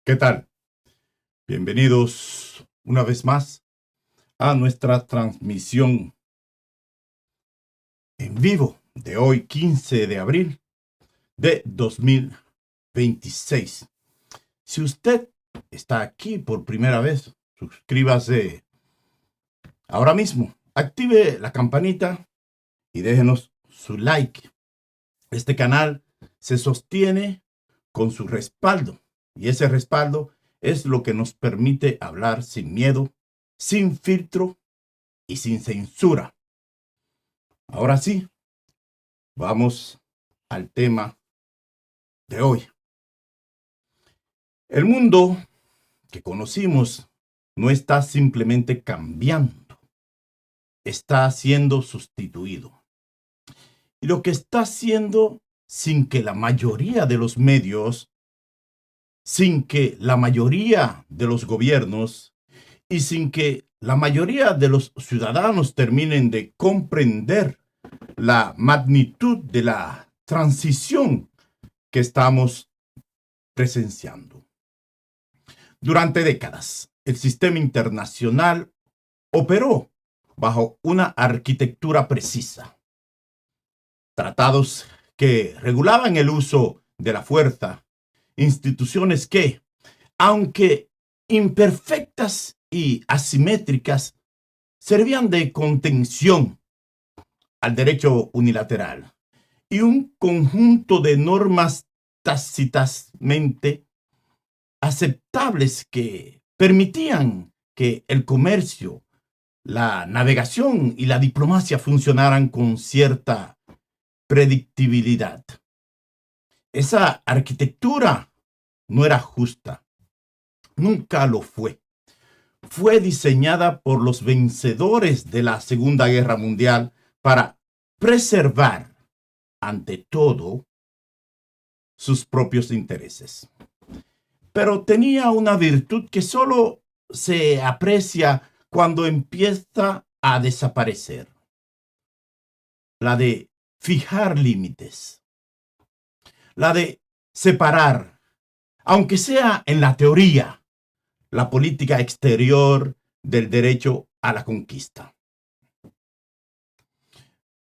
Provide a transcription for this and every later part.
¿Qué tal? Bienvenidos una vez más a nuestra transmisión en vivo de hoy, 15 de abril de 2026. Si usted está aquí por primera vez, suscríbase ahora mismo, active la campanita y déjenos su like. Este canal se sostiene con su respaldo y ese respaldo es lo que nos permite hablar sin miedo, sin filtro y sin censura. Ahora sí, vamos al tema de hoy. El mundo que conocimos no está simplemente cambiando, está siendo sustituido. Y lo que está haciendo sin que la mayoría de los medios, sin que la mayoría de los gobiernos y sin que la mayoría de los ciudadanos terminen de comprender la magnitud de la transición que estamos presenciando. Durante décadas, el sistema internacional operó bajo una arquitectura precisa. Tratados que regulaban el uso de la fuerza, instituciones que, aunque imperfectas y asimétricas, servían de contención al derecho unilateral y un conjunto de normas tácitamente aceptables que permitían que el comercio, la navegación y la diplomacia funcionaran con cierta predictibilidad. Esa arquitectura no era justa, nunca lo fue. Fue diseñada por los vencedores de la Segunda Guerra Mundial para preservar, ante todo, sus propios intereses. Pero tenía una virtud que solo se aprecia cuando empieza a desaparecer: la de fijar límites, la de separar, aunque sea en la teoría, la política exterior del derecho a la conquista.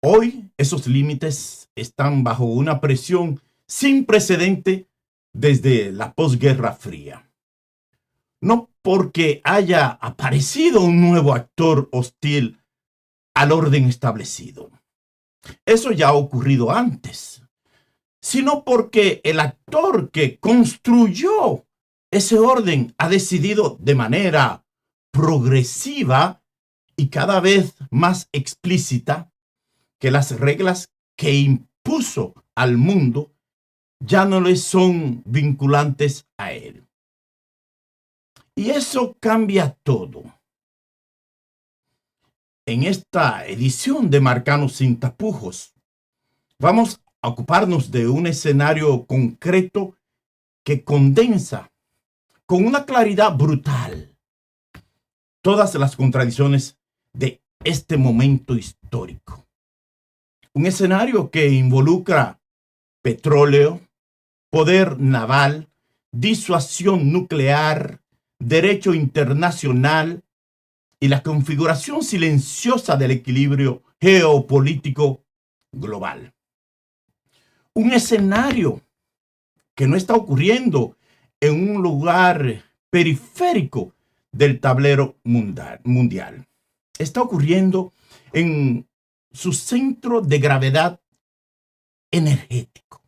Hoy esos límites están bajo una presión sin precedente desde la posguerra fría. No porque haya aparecido un nuevo actor hostil al orden establecido. Eso ya ha ocurrido antes. Sino porque el actor que construyó ese orden ha decidido de manera progresiva y cada vez más explícita que las reglas que impuso al mundo ya no le son vinculantes a él. Y eso cambia todo. En esta edición de Marcano sin tapujos, vamos a ocuparnos de un escenario concreto que condensa con una claridad brutal todas las contradicciones de este momento histórico. Un escenario que involucra petróleo, poder naval, disuasión nuclear, derecho internacional y la configuración silenciosa del equilibrio geopolítico global. Un escenario que no está ocurriendo en un lugar periférico del tablero mundial. Está ocurriendo en su centro de gravedad energético.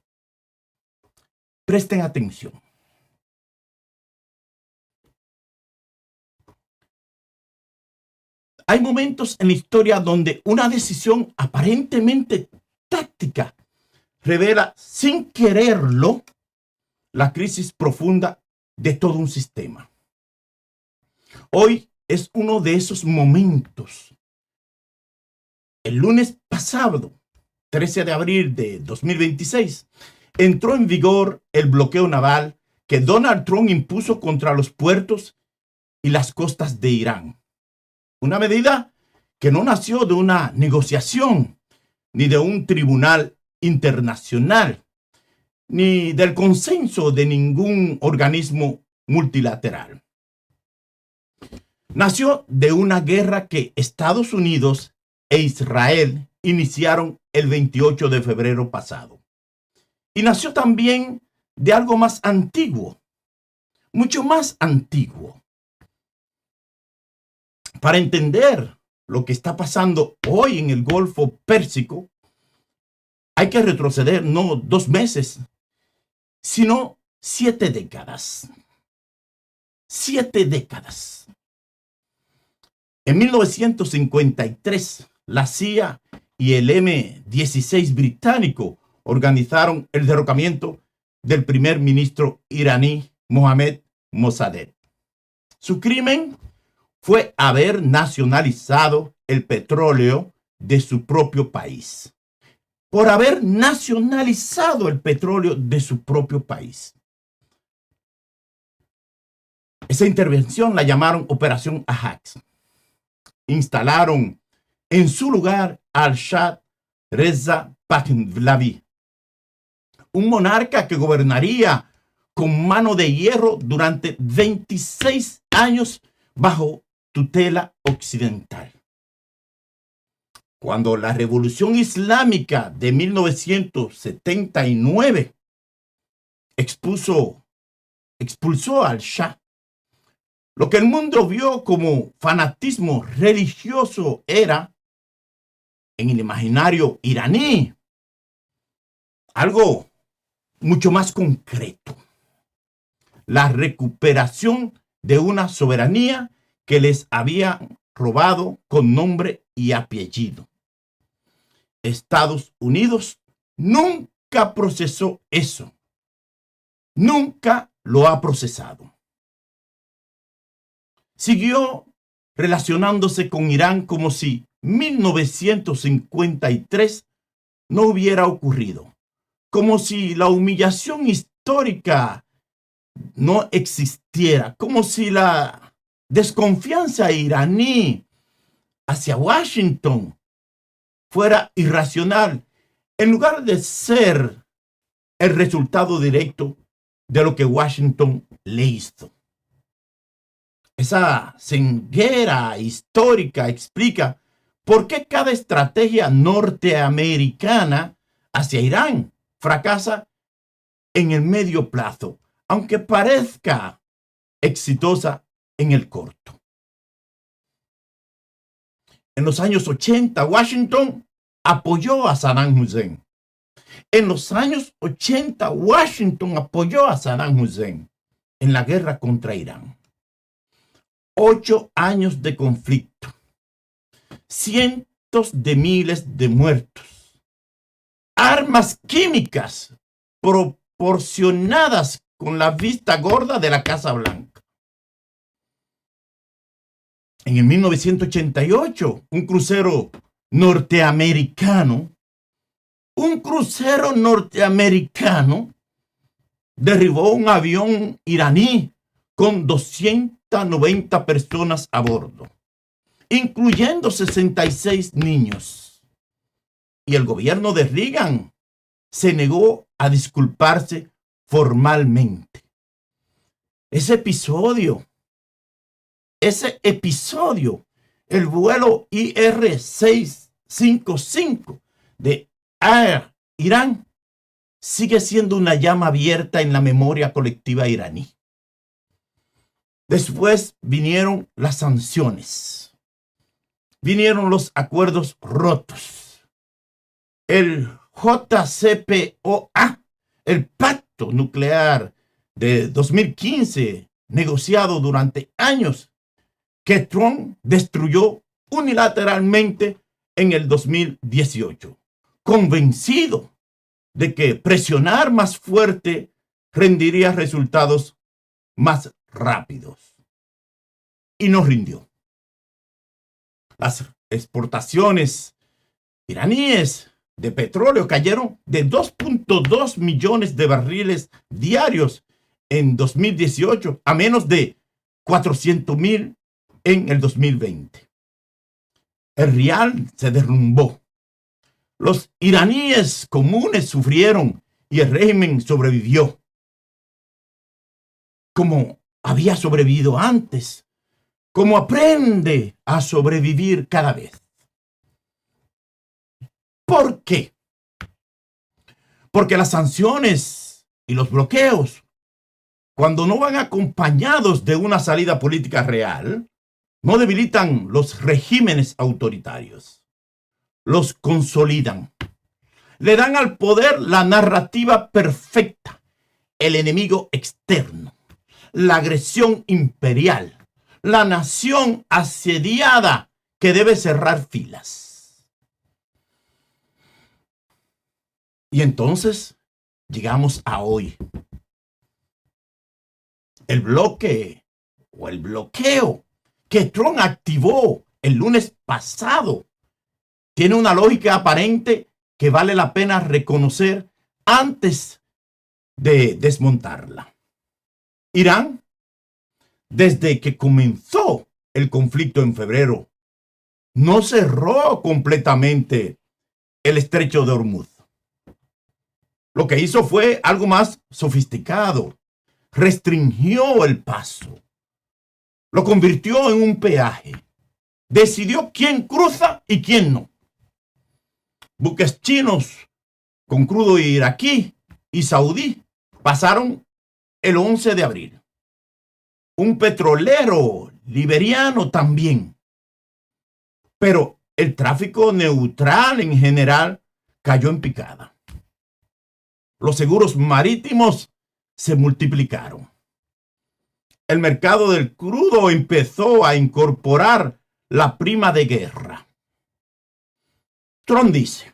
Presten atención. Hay momentos en la historia donde una decisión aparentemente táctica revela sin quererlo la crisis profunda de todo un sistema. Hoy es uno de esos momentos. El lunes pasado, 13 de abril de 2026, entró en vigor el bloqueo naval que Donald Trump impuso contra los puertos y las costas de Irán. Una medida que no nació de una negociación, ni de un tribunal internacional, ni del consenso de ningún organismo multilateral. Nació de una guerra que Estados Unidos e Israel iniciaron el 28 de febrero pasado. Y nació también de algo más antiguo, mucho más antiguo. Para entender lo que está pasando hoy en el Golfo Pérsico, hay que retroceder no 2 meses, sino 7 décadas. 7 décadas. En 1953, la CIA y el M-16 británico organizaron el derrocamiento del primer ministro iraní Mohammad Mossadegh. Su crimen fue haber nacionalizado el petróleo de su propio país. Por haber nacionalizado el petróleo de su propio país. Esa intervención la llamaron Operación Ajax. Instalaron en su lugar al Shah Reza Pahlavi, un monarca que gobernaría con mano de hierro durante 26 años bajo tutela occidental. Cuando la Revolución Islámica de 1979 expulsó al Shah, lo que el mundo vio como fanatismo religioso era, en el imaginario iraní, algo mucho más concreto. La recuperación de una soberanía que les había robado con nombre y apellido. Estados Unidos nunca procesó eso. Nunca lo ha procesado. Siguió relacionándose con Irán como si 1953 no hubiera ocurrido. Como si la humillación histórica no existiera. Como si la desconfianza iraní hacia Washington fuera irracional, en lugar de ser el resultado directo de lo que Washington le hizo. Esa ceguera histórica explica por qué cada estrategia norteamericana hacia Irán fracasa en el medio plazo, aunque parezca exitosa en el corto. En los años 80, Washington apoyó a Saddam Hussein. En los años 80, Washington apoyó a Saddam Hussein en la guerra contra Irán. 8 años de conflicto, cientos de miles de muertos, armas químicas proporcionadas con la vista gorda de la Casa Blanca. En el 1988, un crucero norteamericano derribó un avión iraní con 290 personas a bordo, incluyendo 66 niños. Y el gobierno de Reagan se negó a disculparse formalmente. Ese episodio, el vuelo IR-655 de Air Irán, sigue siendo una llama abierta en la memoria colectiva iraní. Después vinieron las sanciones, vinieron los acuerdos rotos, el JCPOA, el pacto nuclear de 2015, negociado durante años, que Trump destruyó unilateralmente en el 2018, convencido de que presionar más fuerte rendiría resultados más rápidos. Y no rindió. Las exportaciones iraníes de petróleo cayeron de 2.2 millones de barriles diarios en 2018 a menos de 400,000 en el 2020. El rial se derrumbó. Los iraníes comunes sufrieron y el régimen sobrevivió. Como había sobrevivido antes, como aprende a sobrevivir cada vez. ¿Por qué? Porque las sanciones y los bloqueos, cuando no van acompañados de una salida política real, no debilitan los regímenes autoritarios, los consolidan, le dan al poder la narrativa perfecta, el enemigo externo, la agresión imperial, la nación asediada que debe cerrar filas. Y entonces llegamos a hoy. El bloque o el bloqueo que Trump activó el lunes pasado tiene una lógica aparente que vale la pena reconocer antes de desmontarla. Irán, desde que comenzó el conflicto en febrero, no cerró completamente el estrecho de Hormuz. Lo que hizo fue algo más sofisticado. Restringió el paso. Lo convirtió en un peaje. Decidió quién cruza y quién no. Buques chinos con crudo iraquí y saudí pasaron el 11 de abril. Un petrolero liberiano también. Pero el tráfico neutral en general cayó en picada. Los seguros marítimos se multiplicaron. El mercado del crudo empezó a incorporar la prima de guerra. Trump dice,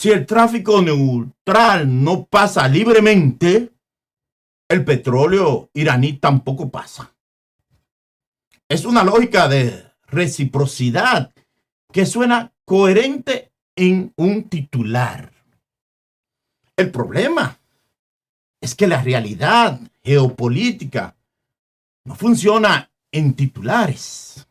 si el tráfico neutral no pasa libremente, el petróleo iraní tampoco pasa. Es una lógica de reciprocidad que suena coherente en un titular. El problema es que la realidad geopolítica no funciona en titulares.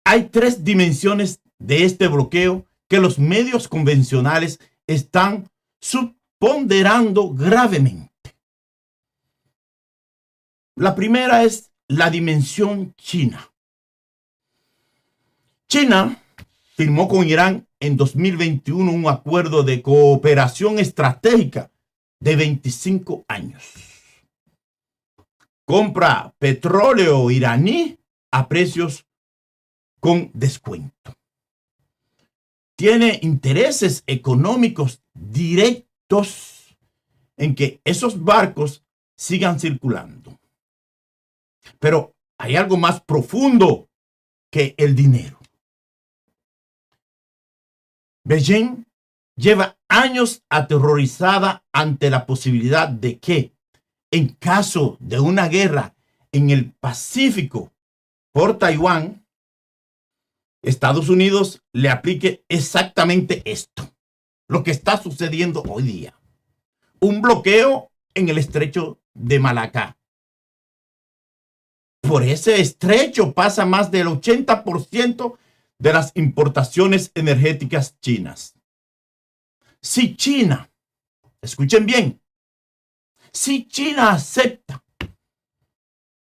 Hay tres dimensiones de este bloqueo que los medios convencionales están subponderando gravemente. La primera es la dimensión china. China firmó con Irán en 2021 un acuerdo de cooperación estratégica de 25 años. Compra petróleo iraní a precios con descuento. Tiene intereses económicos directos en que esos barcos sigan circulando. Pero hay algo más profundo que el dinero. Beijing lleva años aterrorizada ante la posibilidad de que, en caso de una guerra en el Pacífico por Taiwán, Estados Unidos le aplique exactamente esto, lo que está sucediendo hoy día. Un bloqueo en el estrecho de Malaca. Por ese estrecho pasa más del 80% de las importaciones energéticas chinas. Si China, escuchen bien, si China acepta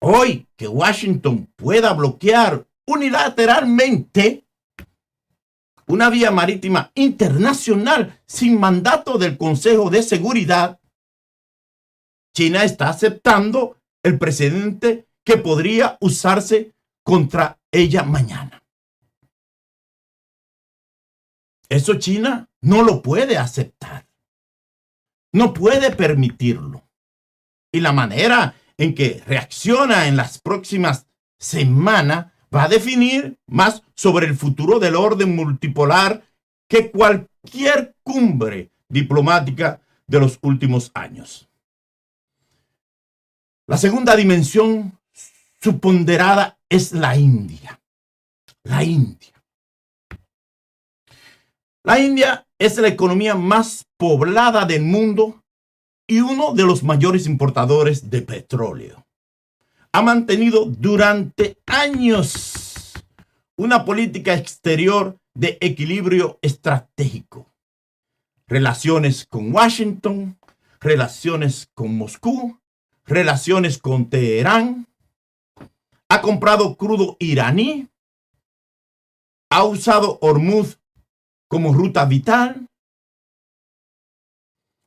hoy que Washington pueda bloquear unilateralmente una vía marítima internacional sin mandato del Consejo de Seguridad, China está aceptando el precedente que podría usarse contra ella mañana. Eso China no lo puede aceptar. No puede permitirlo. Y la manera en que reacciona en las próximas semanas va a definir más sobre el futuro del orden multipolar que cualquier cumbre diplomática de los últimos años. La segunda dimensión subponderada es la India. La India. La India es la economía más poblada del mundo y uno de los mayores importadores de petróleo. Ha mantenido durante años una política exterior de equilibrio estratégico. Relaciones con Washington, relaciones con Moscú, relaciones con Teherán, ha comprado crudo iraní, ha usado Hormuz como ruta vital.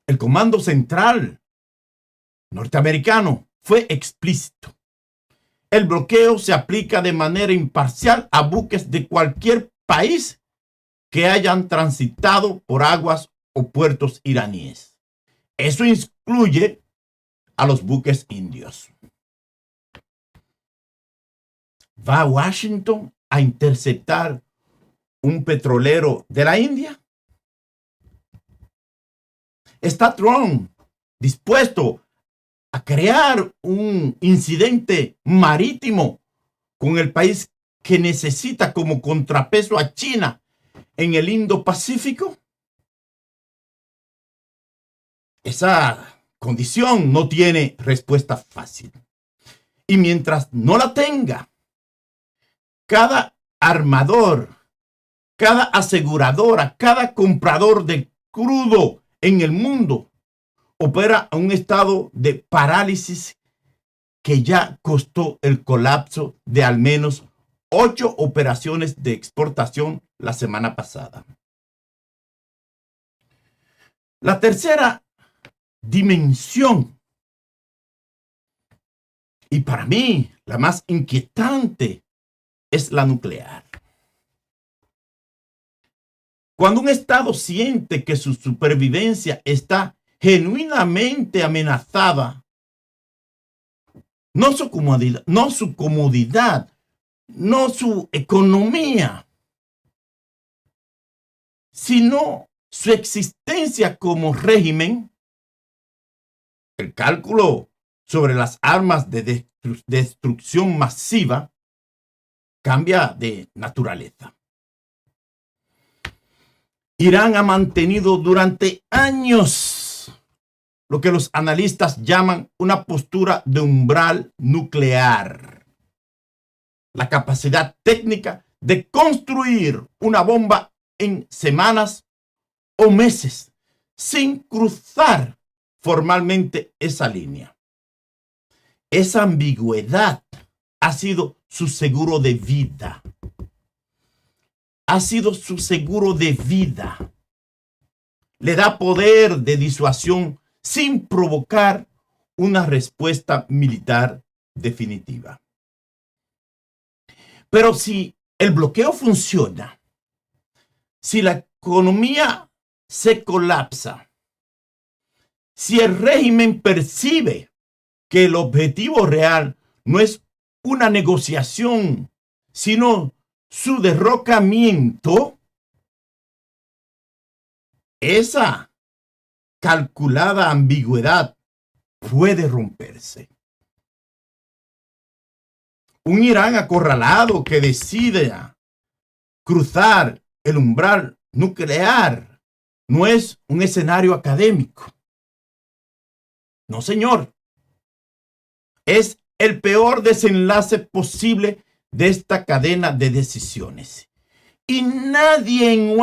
El Comando Central norteamericano fue explícito. El bloqueo se aplica de manera imparcial a buques de cualquier país que hayan transitado por aguas o puertos iraníes. Eso incluye a los buques indios. ¿Va a Washington a interceptar un petrolero de la India? ¿Está Trump dispuesto a crear un incidente marítimo con el país que necesita como contrapeso a China en el Indo-Pacífico? Esa condición no tiene respuesta fácil. Y mientras no la tenga, cada armador, cada aseguradora, cada comprador de crudo en el mundo opera a un estado de parálisis que ya costó el colapso de al menos 8 operaciones de exportación la semana pasada. La tercera dimensión, y para mí la más inquietante, es la nuclear. Cuando un estado siente que su supervivencia está genuinamente amenazada, no su comodidad, no su economía, sino su existencia como régimen, el cálculo sobre las armas de destrucción masiva cambia de naturaleza. Irán ha mantenido durante años lo que los analistas llaman una postura de umbral nuclear. La capacidad técnica de construir una bomba en semanas o meses sin cruzar formalmente esa línea. Esa ambigüedad ha sido su seguro de vida. Ha sido su seguro de vida. Le da poder de disuasión sin provocar una respuesta militar definitiva. Pero si el bloqueo funciona, si la economía se colapsa, si el régimen percibe que el objetivo real no es una negociación, sino su derrocamiento, esa calculada ambigüedad puede romperse. Un Irán acorralado que decide cruzar el umbral nuclear no es un escenario académico. No, señor. Es el peor desenlace posible de esta cadena de decisiones. Y nadie en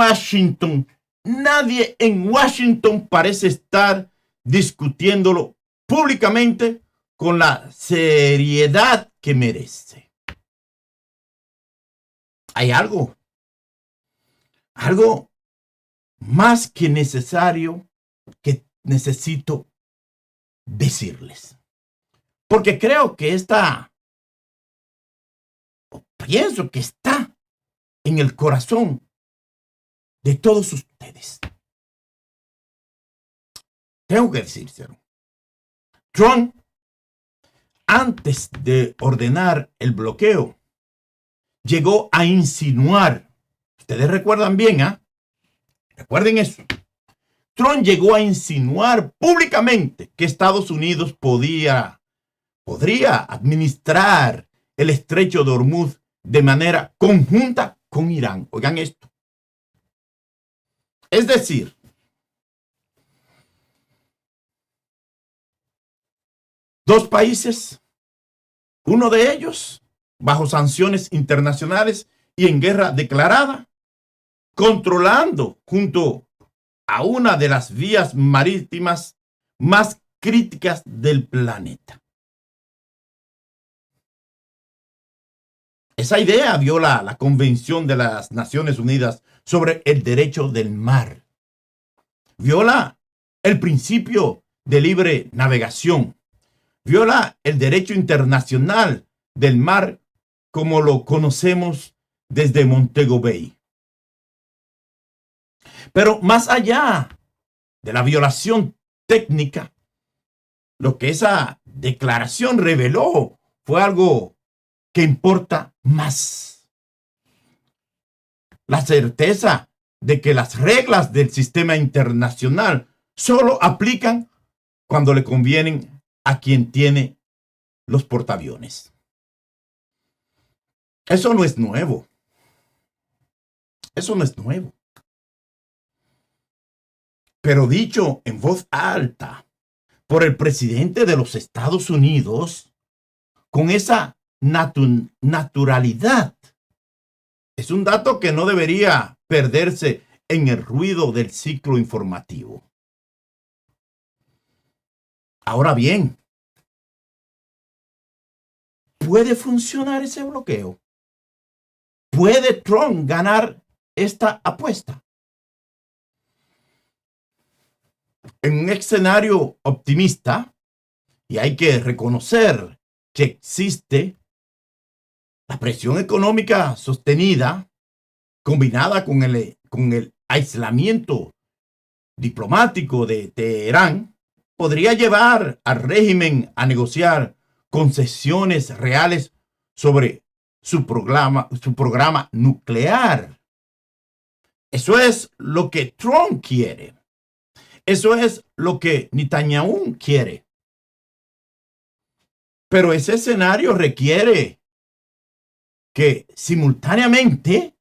Washington parece estar discutiéndolo públicamente con la seriedad que merece. Hay algo más que necesario que necesito decirles. Porque creo que pienso que está en el corazón de todos ustedes. Tengo que decírselo. Trump, antes de ordenar el bloqueo, llegó a insinuar, ustedes recuerdan bien, recuerden eso. Trump llegó a insinuar públicamente que Estados Unidos podría administrar el estrecho de Hormuz de manera conjunta con Irán. Oigan esto. Es decir, dos países, uno de ellos bajo sanciones internacionales y en guerra declarada, controlando junto a una de las vías marítimas más críticas del planeta. Esa idea viola la Convención de las Naciones Unidas sobre el Derecho del Mar. Viola el principio de libre navegación. Viola el derecho internacional del mar como lo conocemos desde Montego Bay. Pero más allá de la violación técnica, lo que esa declaración reveló fue algo que importa más. La certeza de que las reglas del sistema internacional solo aplican cuando le convienen a quien tiene los portaaviones. Eso no es nuevo. Eso no es nuevo. Pero dicho en voz alta por el presidente de los Estados Unidos, con esa naturalidad, es un dato que no debería perderse en el ruido del ciclo informativo. Ahora bien, ¿puede funcionar ese bloqueo? ¿Puede Trump ganar esta apuesta? En un escenario optimista, y hay que reconocer que existe la presión económica sostenida, combinada con el aislamiento diplomático de Teherán, podría llevar al régimen a negociar concesiones reales sobre su programa nuclear. Eso es lo que Trump quiere. Eso es lo que Netanyahu quiere. Pero ese escenario requiere que simultáneamente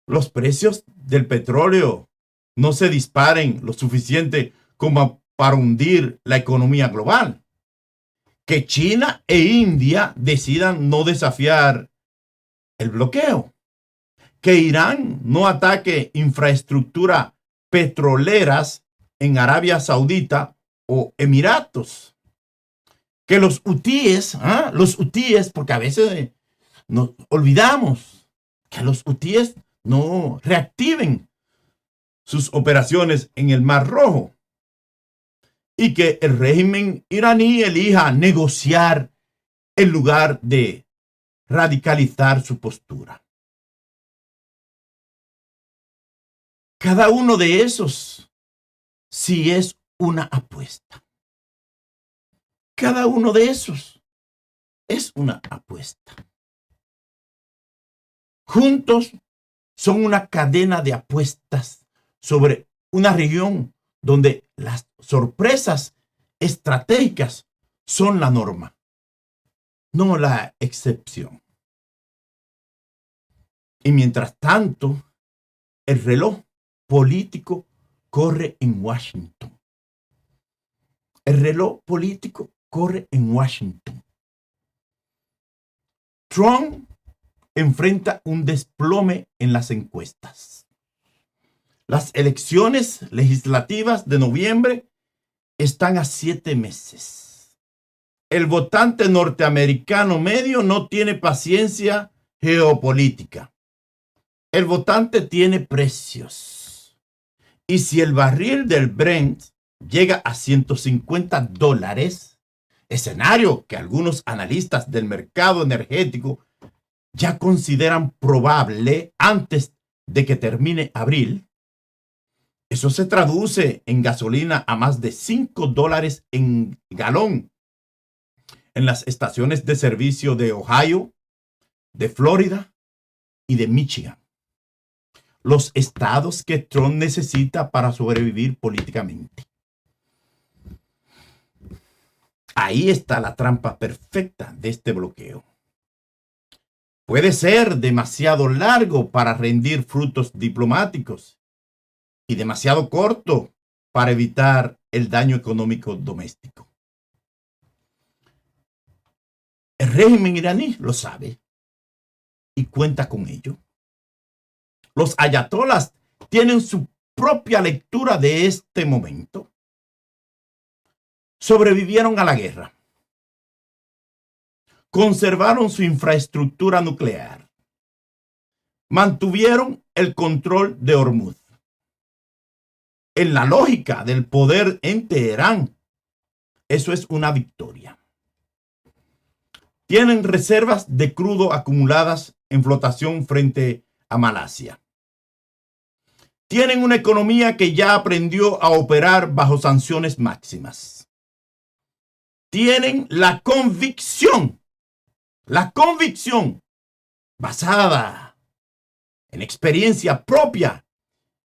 los precios del petróleo no se disparen lo suficiente como para hundir la economía global. Que China e India decidan no desafiar el bloqueo. Que Irán no ataque infraestructura petroleras en Arabia Saudita o Emiratos. Que los hutíes, porque a veces nos olvidamos que los hutíes no reactiven sus operaciones en el Mar Rojo y que el régimen iraní elija negociar en lugar de radicalizar su postura. Cada uno de esos sí es una apuesta. Cada uno de esos es una apuesta. Juntos son una cadena de apuestas sobre una región donde las sorpresas estratégicas son la norma, no la excepción. Y mientras tanto, el reloj político corre en Washington. El reloj político corre en Washington. Trump enfrenta un desplome en las encuestas. Las elecciones legislativas de noviembre están a 7 meses. El votante norteamericano medio no tiene paciencia geopolítica. El votante tiene precios. Y si el barril del Brent llega a $150, escenario que algunos analistas del mercado energético ya consideran probable antes de que termine abril, eso se traduce en gasolina a más de $5 en galón en las estaciones de servicio de Ohio, de Florida y de Michigan. Los estados que Trump necesita para sobrevivir políticamente. Ahí está la trampa perfecta de este bloqueo. Puede ser demasiado largo para rendir frutos diplomáticos y demasiado corto para evitar el daño económico doméstico. El régimen iraní lo sabe y cuenta con ello. Los ayatolas tienen su propia lectura de este momento. sobrevivieron a la guerra, conservaron su infraestructura nuclear, mantuvieron el control de Hormuz. En la lógica del poder en Teherán, eso es una victoria. Tienen reservas de crudo acumuladas en flotación frente a Malasia. Tienen una economía que ya aprendió a operar bajo sanciones máximas. Tienen la convicción basada en experiencia propia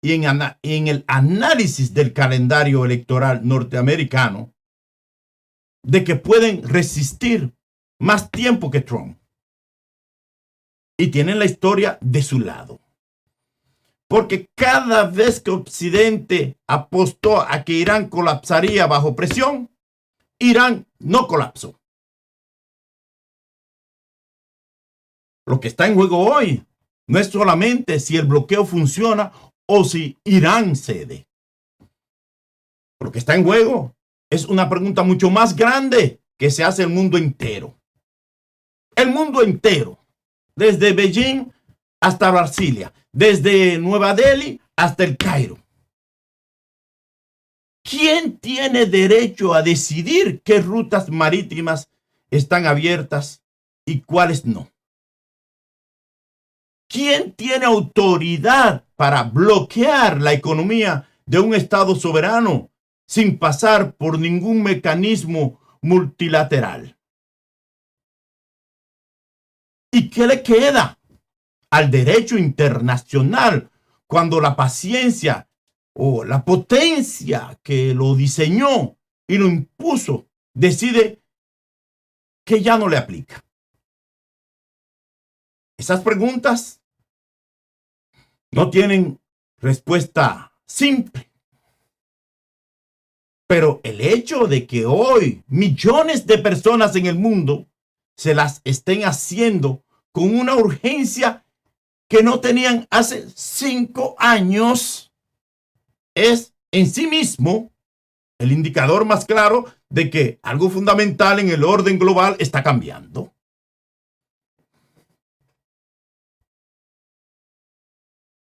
y en el análisis del calendario electoral norteamericano, de que pueden resistir más tiempo que Trump. Y tienen la historia de su lado. Porque cada vez que Occidente apostó a que Irán colapsaría bajo presión, Irán no colapsó. Lo que está en juego hoy no es solamente si el bloqueo funciona o si Irán cede. Lo que está en juego es una pregunta mucho más grande que se hace el mundo entero. El mundo entero, desde Beijing hasta Brasilia, desde Nueva Delhi hasta el Cairo. ¿Quién tiene derecho a decidir qué rutas marítimas están abiertas y cuáles no? ¿Quién tiene autoridad para bloquear la economía de un Estado soberano sin pasar por ningún mecanismo multilateral? ¿Y qué le queda al derecho internacional cuando la paciencia o la potencia que lo diseñó y lo impuso decide que ya no le aplica? Esas preguntas no tienen respuesta simple. Pero el hecho de que hoy millones de personas en el mundo se las estén haciendo con una urgencia que no tenían hace 5 años es en sí mismo el indicador más claro de que algo fundamental en el orden global está cambiando.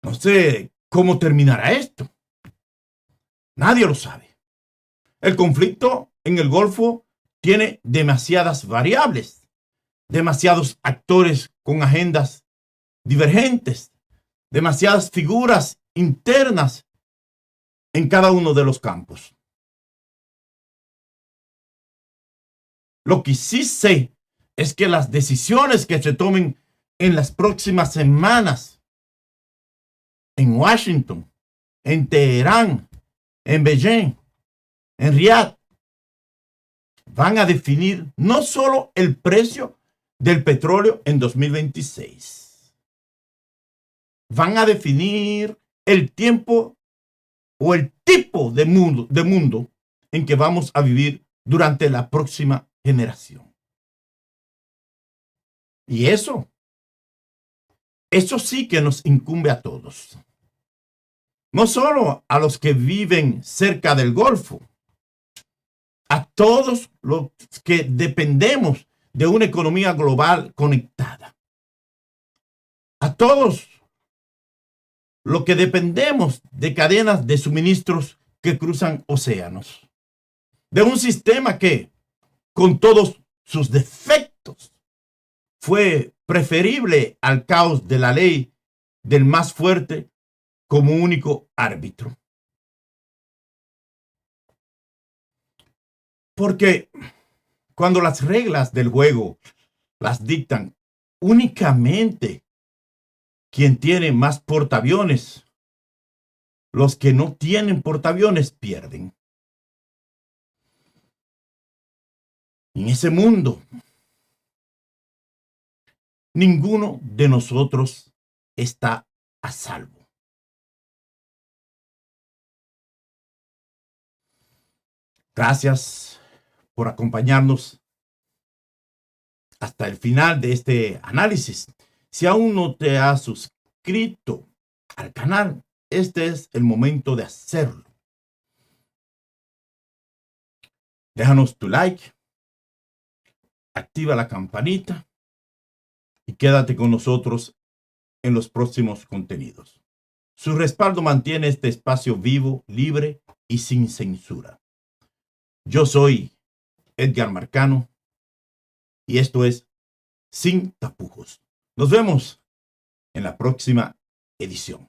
No sé cómo terminará esto. Nadie lo sabe. El conflicto en el Golfo tiene demasiadas variables, demasiados actores con agendas divergentes, demasiadas figuras internas en cada uno de los campos. Lo que sí sé es que las decisiones que se tomen en las próximas semanas en Washington, en Teherán, en Beijing, en Riad, van a definir no solo el precio del petróleo en 2026, van a definir el tiempo o el tipo de mundo en que vamos a vivir durante la próxima generación. Y eso sí que nos incumbe a todos. No solo a los que viven cerca del Golfo, a todos los que dependemos de una economía global conectada. A todos los que dependemos de cadenas de suministros que cruzan océanos. De un sistema que, con todos sus defectos, fue preferible al caos de la ley del más fuerte como único árbitro. Porque cuando las reglas del juego las dictan únicamente quien tiene más portaaviones, los que no tienen portaaviones pierden. En ese mundo, ninguno de nosotros está a salvo. Gracias por acompañarnos hasta el final de este análisis. Si aún no te has suscrito al canal, este es el momento de hacerlo. Déjanos tu like, activa la campanita y quédate con nosotros en los próximos contenidos. Su respaldo mantiene este espacio vivo, libre y sin censura. Yo soy Edgar Marcano y esto es Sin Tapujos. Nos vemos en la próxima edición.